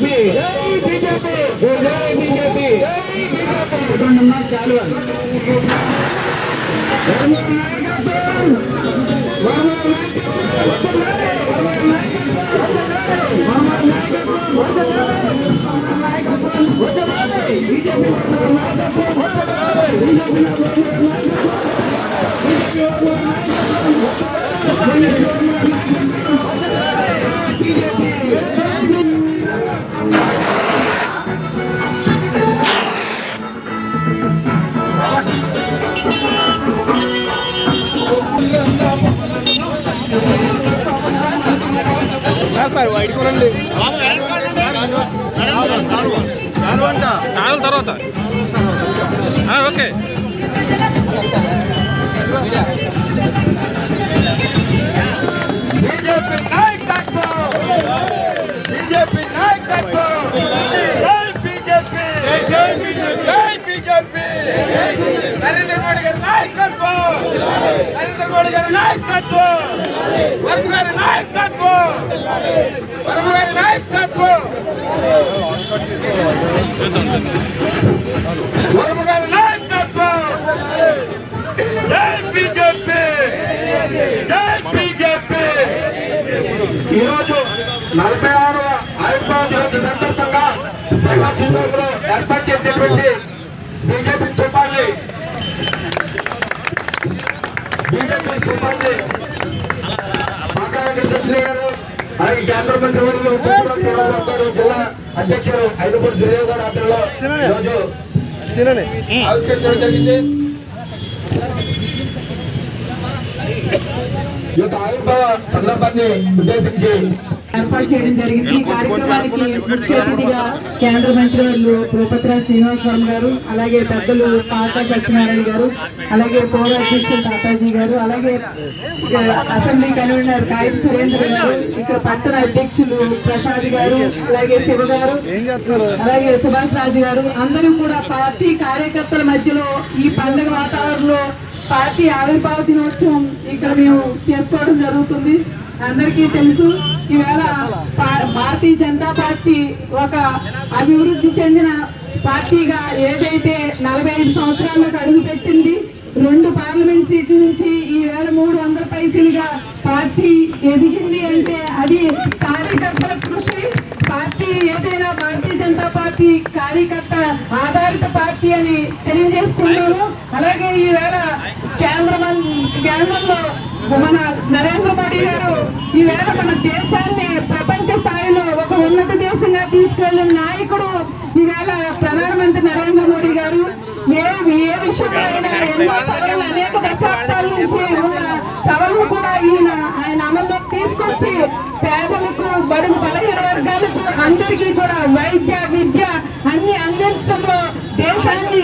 BJP జై BJP జై BJP జై బీజేపీ చాలు సార్ వైట్ కొనండి ఛానల్ తర్వాత ఓకే బీజేపీ నాయకత్వం బీజేపీ నాయకత్వం జై బీజేపీ జై బీజేపీ జై బీజేపీ నరేంద్ర మోడీ గారి నాయకత్వం నరేంద్ర మోడీ గారి నాయకత్వం వర్మ గారి నాయకత్వం వర్మ గారి నాయకత్వం వర్మ గారి నాయకత్వం జై బీజేపీ జై బీజేపీ. ఈరోజు 46వ ఆవిర్భావ దినోత్సవ సందర్భంగా ప్రకాశం జిల్లాలో ఏర్పాటు చేసినటువంటి బీజేపీ స్థూపాన్ని మాకారెడ్డి కృష్ణయ్య గారు అలాగే కేంద్ర మంత్రి వర్యులు శ్రీనివాసరావు గారు జిల్లా అధ్యక్షుడు ఐదుపూడి శ్రీదేవి గారు ఆధ్వర్యంలో ఈరోజు ఆవిష్కరించడం జరిగింది. ఈ యొక్క ఆవిర్భావ సందర్భాన్ని ఉద్దేశించి ఏర్పాటు చేయడం జరిగింది. ఈ కార్యక్రమానికి ముఖ్య అతిథిగా కేంద్ర మంత్రి వర్యులు భూపతిరాజు శ్రీనివాసరావు గారు, అలాగే పెద్దలు తాతా సత్యనారాయణ గారు, అలాగే పౌర అధ్యక్షులు తాతాజీ గారు, అలాగే అసెంబ్లీ కన్వీనర్ కాయతి సురేంద్ర గారు, ఇక్కడ పట్టణ అధ్యక్షులు ప్రసాద్ గారు, అలాగే శివ గారు, అలాగే సుభాష్ రాజు గారు, అందరూ కూడా పార్టీ కార్యకర్తల మధ్యలో ఈ పండుగ వాతావరణంలో పార్టీ ఆవిర్భావ దినోత్సవం ఇక్కడ మేము చేసుకోవడం జరుగుతుంది. అందరికీ తెలుసు, ఈవేళ భారతీయ జనతా పార్టీ ఒక అభివృద్ధి చెందిన పార్టీగా ఏదైతే 45 సంవత్సరాలకు అడుగు పెట్టింది, 2 పార్లమెంట్ సీట్ల నుంచి ఈవేళ 300 పైసలుగా పార్టీ ఎదిగింది అంటే అది కార్యకర్తల కృషి. పార్టీ ఏదైనా భారతీయ జనతా పార్టీ కార్యకర్త ఆధారిత పార్టీ అని తెలియజేసుకున్నాము. అలాగే ఈవేళ కేంద్రంలో మన నరేంద్ర మోడీ గారు ఈవేళ మన దేశాన్ని ప్రపంచ స్థాయిలో ఒక ఉన్నత దేశంగా తీసుకెళ్లిన నాయకుడు ఈవేళ ప్రధానమంత్రి నరేంద్ర మోడీ గారు. ఏ విషయంలో అయినా ఎన్నో సవరణలు అనేక దశాబ్దాల నుంచి ఉన్న సవరణలు కూడా ఆయన అమల్లోకి తీసుకొచ్చి పేదలకు, బడుగు బలహీన వర్గాలకు అందరికీ కూడా వైద్య, విద్య అన్ని అందించడంలో, దేశాన్ని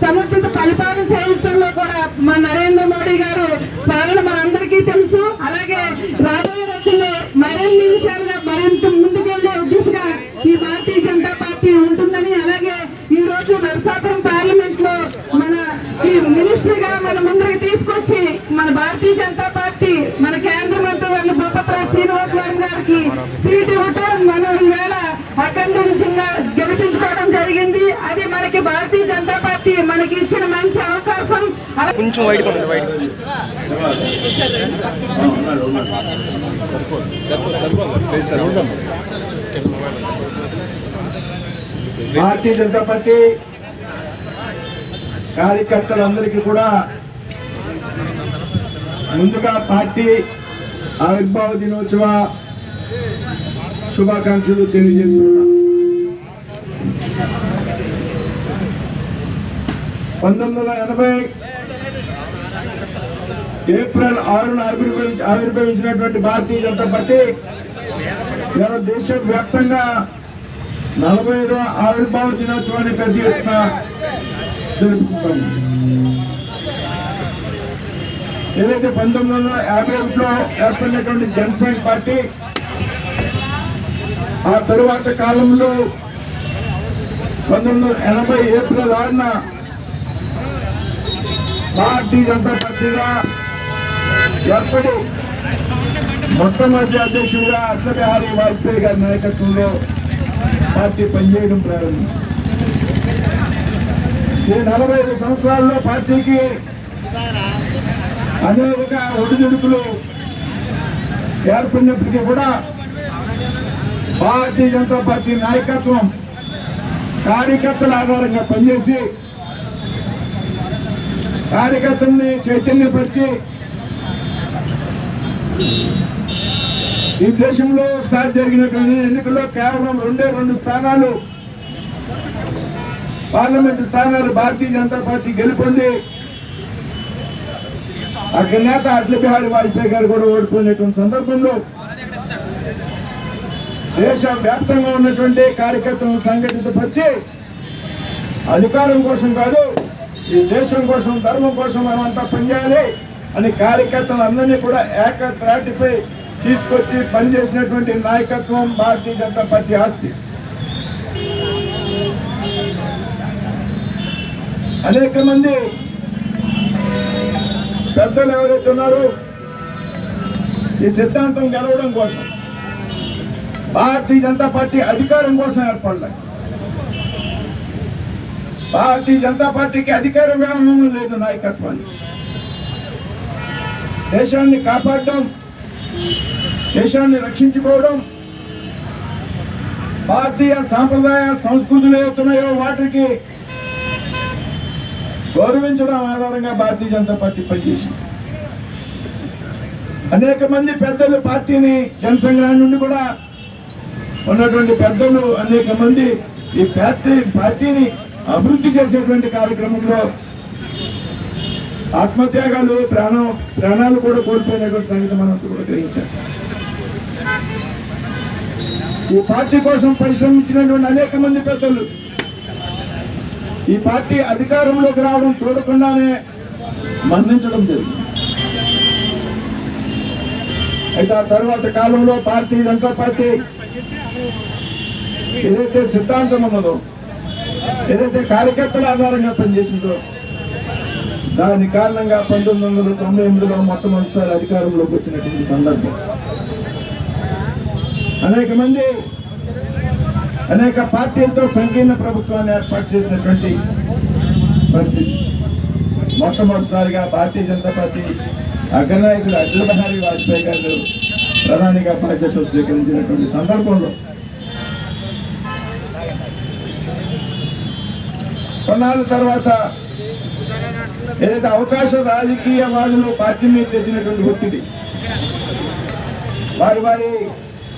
సమర్థిత పరిపాలన చేయించడంలో కూడా మా నరేంద్ర మోడీ గారు పాలన మనందరికీ తెలుసు. అలాగే రాబోయే రోజుల్లో మరిన్ని విషయాలుగా మరింత ముందుకెళ్లే దిశగా ఈ భారతీయ జనతా పార్టీ ఉంటుందని, అలాగే ఈ రోజు నరసాపురం పార్లమెంట్ లో మన ఈ మినిస్టర్ గా మన ముందరికి తీసుకొచ్చి మన భారతీయ జనతా పార్టీ మన కేంద్ర మంత్రి వర్యులు భూపతిరాజు శ్రీనివాసరావు గారికి సీట్ ఇవ్వటం మనం ఈవేళ అఖండ విజయంగా గెలిపించుకోవడం జరిగింది. అది మనకి భారతీయ జనతా పార్టీ మనకి ఇచ్చిన మంచి అవకాశం. కొంచెం వైట్ భారతీయ జనతా పార్టీ కార్యకర్తలందరికీ కూడా ముందుగా పార్టీ ఆవిర్భావ దినోత్సవ శుభాకాంక్షలు తెలియజేస్తున్నా. 1980 ఏప్రిల్ 6న ఆవిర్భవించినటువంటి భారతీయ జనతా పార్టీ దేశవ్యాప్తంగా 45వ ఆవిర్భావ దినోత్సవాన్ని పెద్ద ఎత్తున జరుపుకుంటాము. ఏదైతే 1951లో ఏర్పడినటువంటి జనసంఘ్ పార్టీ ఆ తరువాత కాలంలో 1980 ఏప్రిల్ 6న భారతీయ జనతా పార్టీగా ఏర్పడి మొట్టమొదటి అధ్యక్షుడిగా అటల్ బిహారీ వాజ్పేయి గారి నాయకత్వంలో పార్టీ పనిచేయడం ప్రారంభించింది. ఈ 45 సంవత్సరాల్లో పార్టీకి అనేక ఒడిదుడుకులు ఏర్పడినప్పటికీ కూడా భారతీయ జనతా పార్టీ నాయకత్వం కార్యకర్తల ఆధారంగా పనిచేసి కార్యకర్తల్ని చైతన్యపరిచి ఈ దేశంలో ఒకసారి జరిగినటువంటి ఎన్నికల్లో కేవలం 2 స్థానాలు పార్లమెంటు స్థానాలు భారతీయ జనతా పార్టీ గెలుపొంది అక్కడ నేత అటల్ బిహారీ వాజ్పేయి గారు కూడా ఓడిపోయినటువంటి సందర్భంలో దేశ వ్యాప్తంగా ఉన్నటువంటి కార్యకర్తలను సంఘటితపరిచి అధికారం కోసం కాదు, ఈ దేశం కోసం ధర్మం కోసం మనమంతా పనిచేయాలి అని కార్యకర్తలందరినీ కూడా ఏకత్రాటిపై తీసుకొచ్చి పనిచేసినటువంటి నాయకత్వం భారతీయ జనతా పార్టీ ఆస్తి. అనేక మంది పెద్దలు ఎవరైతే ఉన్నారో ఈ సిద్ధాంతం గెలవడం కోసం భారతీయ జనతా పార్టీ అధికారం కోసం ఏర్పడలేదు. భారతీయ జనతా పార్టీకి అధికార వ్యామోహం లేదు. నాయకత్వాన్ని దేశాన్ని కాపాడడం, దేశాన్ని రక్షించుకోవడం, భారతీయ సాంప్రదాయ సంస్కృతులు ఏవైతున్నాయో వాటికి గౌరవించడం ఆధారంగా భారతీయ జనతా పార్టీ పనిచేసింది. అనేక మంది పెద్దలు పార్టీని జనసంగ్రహం నుండి కూడా ఉన్నటువంటి పెద్దలు అనేక మంది ఈ పార్టీని అభివృద్ధి చేసేటువంటి కార్యక్రమంలో ఆత్మత్యాగాలు ప్రాణాలు కూడా కోల్పోయినటువంటి సంగతి మనం కూడా గ్రహించాం. ఈ పార్టీ కోసం పరిశ్రమించినటువంటి అనేక మంది పెద్దలు ఈ పార్టీ అధికారంలోకి రావడం చూడకుండానే మరణించడం జరిగింది. అయితే ఆ తర్వాత కాలంలో భారతీయ జనతా పార్టీ ఏదైతే సిద్ధాంతం ఉన్నదో, ఏదైతే కార్యకర్తల ఆధారంగా పనిచేసిందో దాని కారణంగా 1998లో మొట్టమొదటిసారి అధికారంలోకి వచ్చినటువంటి సందర్భం. అనేక మంది అనేక పార్టీలతో సంకీర్ణ ప్రభుత్వాన్ని ఏర్పాటు చేసినటువంటి పరిస్థితి. మొట్టమొదటిసారిగా భారతీయ జనతా పార్టీ అగ్రనాయకుడు అటల్ బిహారీ వాజ్పేయి గారు ప్రధానిగా బాధ్యతలు స్వీకరించినటువంటి సందర్భంలో కొన్నాళ్ళ తర్వాత ఏదైతే అవకాశ రాజకీయవాదులు పార్టీ మీద తెచ్చినటువంటి ఒత్తిడి, వారి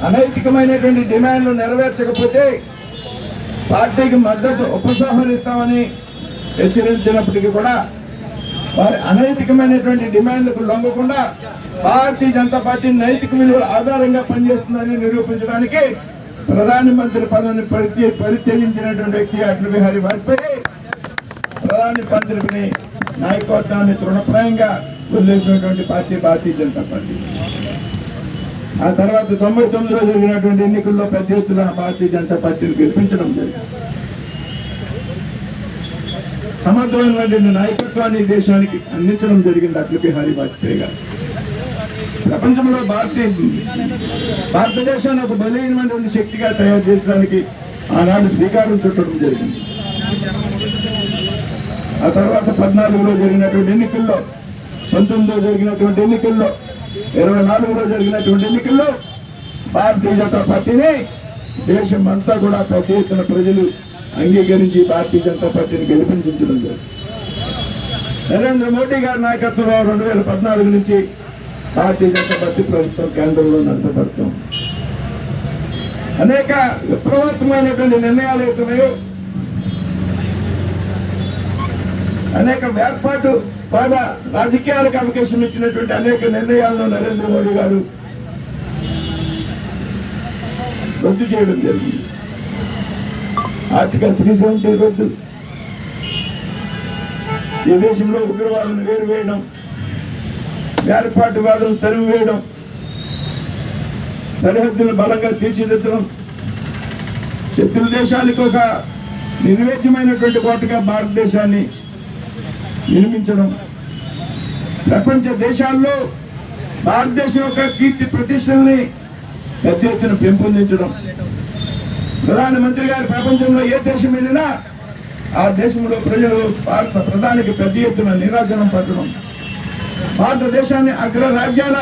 అనైతికమైనటువంటి డిమాండ్లు నెరవేర్చకపోతే పార్టీకి మద్దతు ఉపసంహరిస్తామని హెచ్చరించినప్పటికీ కూడా వారి అనైతికమైనటువంటి డిమాండ్లకు లొంగకుండా భారతీయ జనతా పార్టీ నైతిక విలువల ఆధారంగా పనిచేస్తుందని నిరూపించడానికి ప్రధానమంత్రి పదవిని పరిత్యజించినటువంటి వ్యక్తి అటల్ బిహారీ వాజ్పేయి ప్రధానమంత్రిని నాయకత్వాన్ని తృణప్రాయంగా వదిలేసినటువంటి పార్టీ భారతీయ జనతా పార్టీ. ఆ తర్వాత 99లో జరిగినటువంటి ఎన్నికల్లో పెద్ద ఎత్తున భారతీయ జనతా పార్టీని గెలిపించడం జరిగింది. సమర్థమైనటువంటి నాయకత్వాన్ని దేశానికి అందించడం జరిగింది అటల్ బిహారీ వాజ్పేయి గారు. ప్రపంచంలో భారతదేశాన్ని ఒక బలహీనమైనటువంటి శక్తిగా తయారు చేయడానికి ఆనాడు శ్రీకారం చుట్టడం జరిగింది. ఆ తర్వాత 14లో జరిగినటువంటి ఎన్నికల్లో, 19లో జరిగినటువంటి ఎన్నికల్లో, 24లో జరిగినటువంటి ఎన్నికల్లో భారతీయ జనతా పార్టీని దేశం అంతా కూడా పెద్ద ఎత్తున ప్రజలు అంగీకరించి భారతీయ జనతా పార్టీని గెలిపించడం జరిగింది. నరేంద్ర మోడీ గారి నాయకత్వంలో 2014 నుంచి భారతీయ జనతా పార్టీ ప్రభుత్వం కేంద్రంలో నడపబడుతూ అనేక విప్లవాత్మకమైనటువంటి నిర్ణయాలు అవుతున్నాయో, అనేక వేర్పాటువాద రాజకీయాలకు అవకాశం ఇచ్చినటువంటి అనేక నిర్ణయాలను నరేంద్ర మోడీ గారు రద్దు చేయడం జరిగింది. ఆర్టికల్ 370 రద్దు, ఈ దేశంలో ఉగ్రవాదులను వేరువేయడం, వేర్పాటువాదులను తరిమివేయడం, సరిహద్దులను బలంగా తీర్చిదిద్దడం, శత్రు దేశాలకు ఒక నిర్వేద్యమైనటువంటి కోటగా భారతదేశాన్ని నిర్మించడం, ప్రపంచ దేశాల్లో భారతదేశం యొక్క కీర్తి ప్రతిష్టల్ని పెద్ద ఎత్తున పెంపొందించడం, ప్రధానమంత్రి గారు ప్రపంచంలో ఏ దేశం వెళ్ళినా ఆ దేశంలో ప్రజలు భారత ప్రధానికి పెద్ద ఎత్తున నీరాజనం పట్టడం, భారతదేశాన్ని అగ్ర రాజ్యాల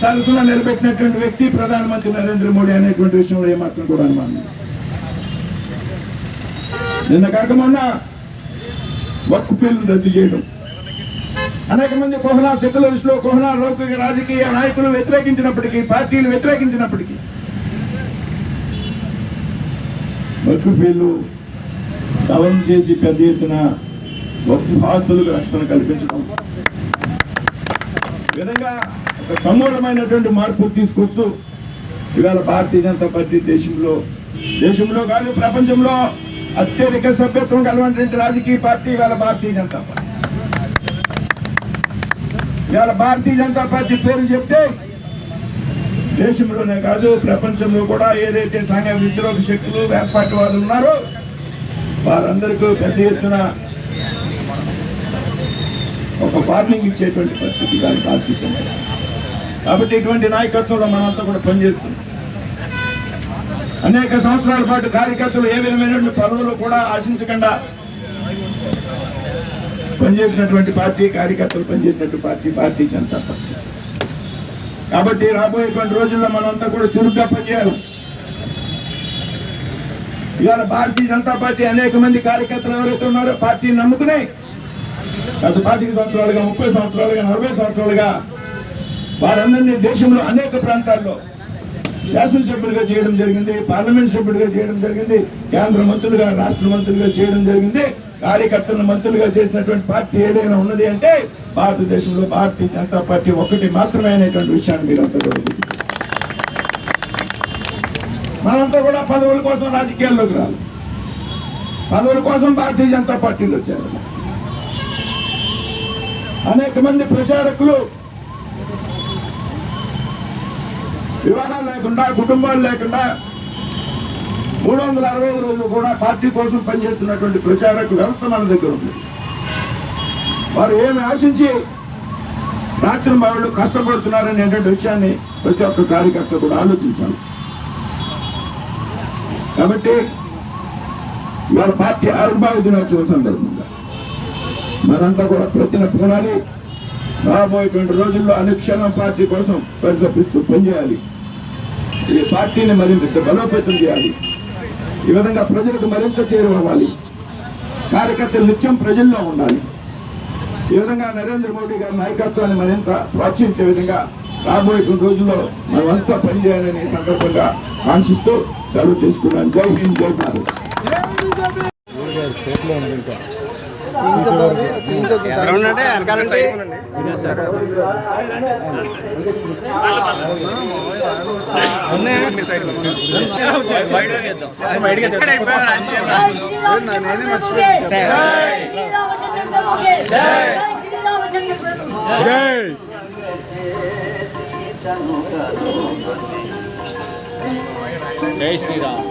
సరసన నిలబెట్టినటువంటి వ్యక్తి ప్రధానమంత్రి నరేంద్ర మోడీ అనేటువంటి విషయంలో ఏమాత్రం కూడా అనుమానం. నిన్న కాక మొన్న వక్ఫ్ బిల్లు రద్దు చేయడం, అనేక మంది కోహనా సెక్యులరిస్టులు, కోహనా లౌకిక రాజకీయ నాయకులు వ్యతిరేకించినప్పటికీ, పార్టీలు వ్యతిరేకించినప్పటికీ వక్ఫ్ బిల్లు సవరణ చేసి పెద్ద ఎత్తున వక్ఫ్ ఆస్తులకు రక్షణ కల్పించడం, ఈ విధంగా ఒక సమూలమైనటువంటి మార్పు తీసుకొస్తూ ఇవాళ భారతీయ జనతా పార్టీ దేశంలో కానీ ప్రపంచంలో అత్యధిక సభ్యత్వం కలిగినటువంటి రాజకీయ పార్టీ ఇవాళ భారతీయ జనతా పార్టీ. ఇవాళ భారతీయ జనతా పార్టీ పేరు చెప్తే దేశంలోనే కాదు ప్రపంచంలో కూడా ఏదైతే సంఘ విద్రోహ శక్తులు, వేర్పాటువాదులు ఉన్నారో వారందరికీ పెద్ద ఎత్తున ఒక వార్నింగ్ ఇచ్చేటువంటి పరిస్థితి కానీ భారతీయ జనతా పార్టీ. కాబట్టి ఇటువంటి నాయకత్వంలో మనంతా కూడా పనిచేస్తున్నాం. అనేక సంవత్సరాల పాటు కార్యకర్తలు ఏ విధమైనటువంటి పదవులు కూడా ఆశించకుండా పనిచేసినటువంటి పార్టీ, కార్యకర్తలు పనిచేసినటువంటి పార్టీ భారతీయ జనతా పార్టీ. కాబట్టి రాబోయేటువంటి రోజుల్లో మనంతా కూడా చురుగ్గా పనిచేయాలి. ఇవాళ భారతీయ జనతా పార్టీ అనేక మంది కార్యకర్తలు ఎవరైతే ఉన్నారో పార్టీని నమ్ముకునే గత 25 సంవత్సరాలుగా, 30 సంవత్సరాలుగా, 40 సంవత్సరాలుగా వారందరినీ దేశంలో అనేక ప్రాంతాల్లో శాసనసభ్యులుగా చేయడం జరిగింది, పార్లమెంట్ సభ్యులుగా చేయడం జరిగింది, కేంద్ర మంత్రులుగా, రాష్ట్ర మంత్రులుగా చేయడం జరిగింది. కార్యకర్తలను మంత్రులుగా చేసినటువంటి పార్టీ ఏదైనా ఉన్నది అంటే భారతదేశంలో భారతీయ జనతా పార్టీ ఒక్కటి మాత్రమే అనేటువంటి విషయాన్ని మీరంతా కూడా గుర్తించాలి. మనంతా కూడా పదవుల కోసం రాజకీయాల్లోకి రాలి, పదవుల కోసం భారతీయ జనతా పార్టీలో వచ్చారు. అనేక మంది ప్రచారకులు వివాహాలు లేకుండా, కుటుంబాలు లేకుండా 365 రోజులు కూడా పార్టీ కోసం పనిచేస్తున్నటువంటి ప్రచారక వ్యవస్థ మన దగ్గర ఉంది. వారు ఏమి ఆశించి రాత్రి వాళ్ళు కష్టపడుతున్నారనేటువంటి విషయాన్ని ప్రతి ఒక్క కార్యకర్త కూడా ఆలోచించాలి. కాబట్టి ఇవాళ పార్టీ ఆవిర్భావ దినోత్సవం సందర్భంగా మనంతా కూడా ప్రతిన పునాలి. రాబోయేటువంటి రోజుల్లో అనుక్షణం పార్టీ కోసం పరితపిస్తూ పనిచేయాలి. ఈ పార్టీని మరింత బలోపేతం చేయాలి. ఈ విధంగా ప్రజలకు మరింత చేరువవ్వాలి. కార్యకర్తలు నిత్యం ప్రజల్లో ఉండాలి. ఈ విధంగా నరేంద్ర మోడీ గారి నాయకత్వాన్ని మరింత ప్రోత్సహించే విధంగా రాబోయే రోజుల్లో మనమంతా పనిచేయాలని సందర్భంగా కాంక్షిస్తూ సెలవు తీసుకున్నాను. జై హింద్, జై భారత్. జై శ్రీరామ్.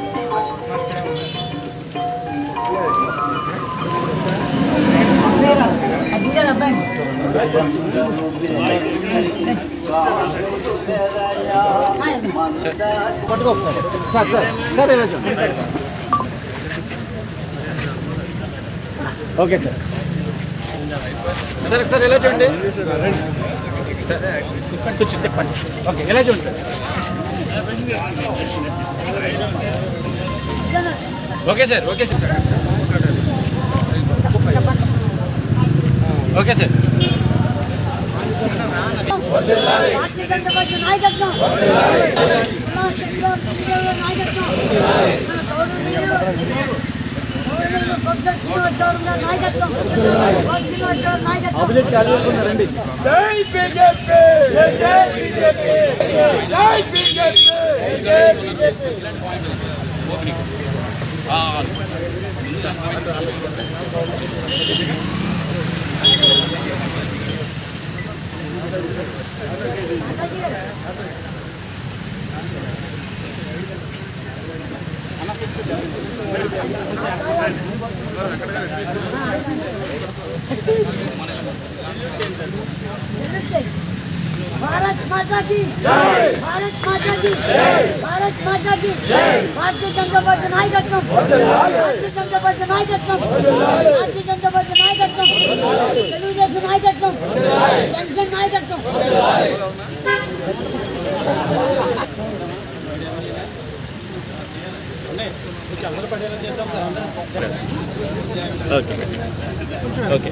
ఓకే సార్, ఒకసారి ఎలా చూడండి. చెప్పండి. ఓకే, ఎలా చూడండి sir. Okay sir, okay sir, okay sir. రండి. జై బీజేపీ, జై బీజేపీ, జై బీజేపీ, జై బీజేపీ. भारत माता की जय, भारत माता की जय, भारत माता की जय, Bharatiya Janata party नायकत्వం Bharatiya Janata party नायकत्వం Bharatiya Janata party नायकत्వం Telugu Desam నాయకత్వం జనసేన నాయకత్వం ఓకే ఓకే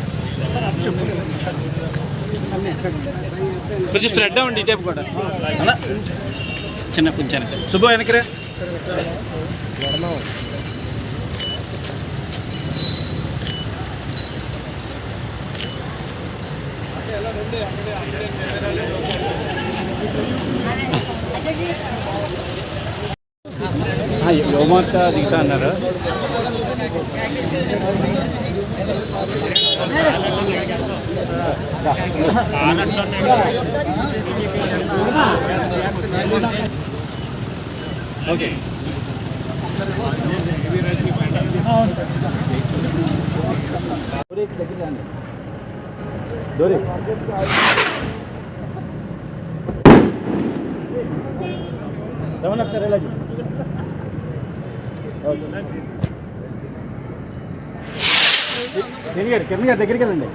కొంచెం స్ప్రెడ్ అవ్వండి ఈ టైప్ కూడా అలా చిన్న కొంచెం శుభ వెనకరా యువమోర్చా దిగుతా అన్నారు ఓకే డోరీ రమణ సార్ ఎలా కిరణ్ గారు దగ్గరికి వెళ్ళండి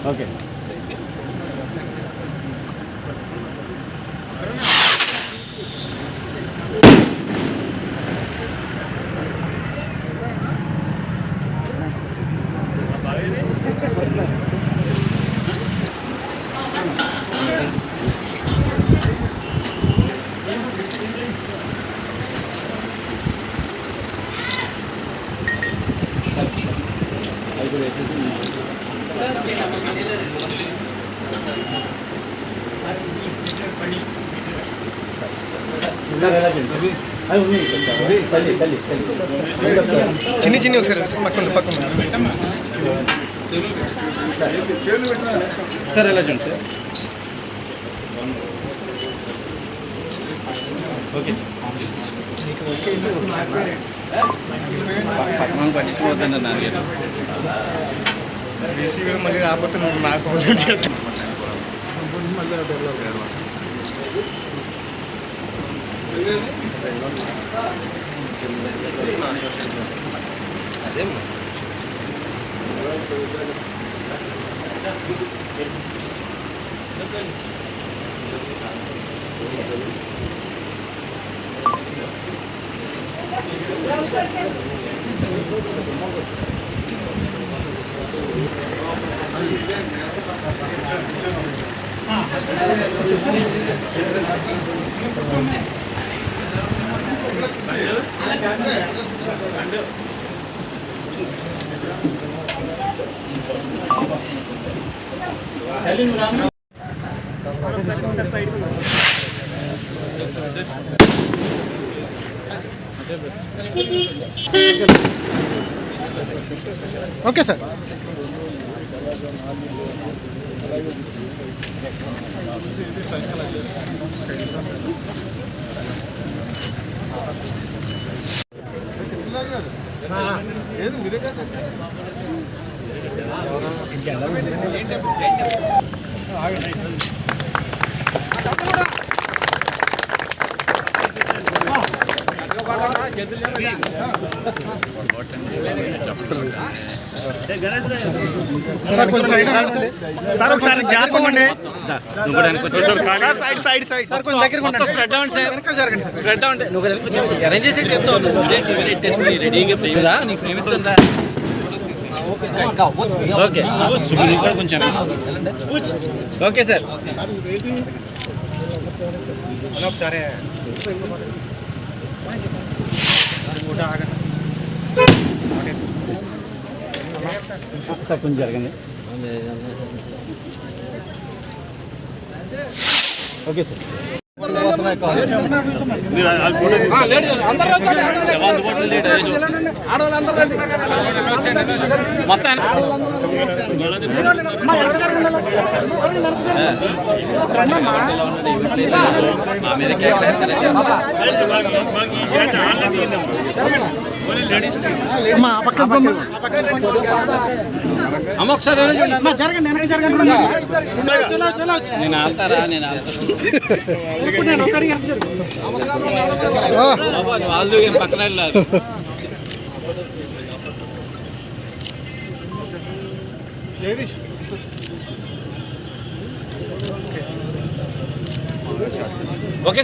ఓకే చిన్ని చిన్ని ఒకసారి పక్కన పక్కన సార్ ఎలా చూడండి సార్ ఓకే పక్కన పట్టించుకోవద్దండి నాన్నగారు బీసీ మళ్ళీ రాకపోతే నువ్వు నాకు అదే ఓకే సార్ ఏది మీరే కదా సార్ కొంచెం సైడ్ సార్ ఒకసారి గ్యాప్ ఇవ్వండి సైడ్ సైడ్ సైడ్ సార్ కొంచెం దగ్గర ఉండండి స్ప్రెడ్ అవ్వండి సార్ వెనక జరగండి సార్ స్ప్రెడ్ అవ్వండి నువ్వు అరేంజ్ చేసి చెప్తావు రెడీగా ఫ్రీగా నీకు సేమిస్తుందా ఓకే ఇంకా కొంచెం ఓకే సార్ ఒకసారి సార్ కొంచెం జరగండి ఓకే సార్ మొత్తం మా మీద అమ్మా ఆ పక్కన బొమ్మ. అమ్మ ఒకసారి అమ్మా, జరగండి వెనక్కి జరగండి. చలో చలో నేను ఆళ్తారా నేను నేను ఒక్కడికి వెనక్కి జరుగు. వాళ్ళు పక్కన వెళ్ళారు ఓకే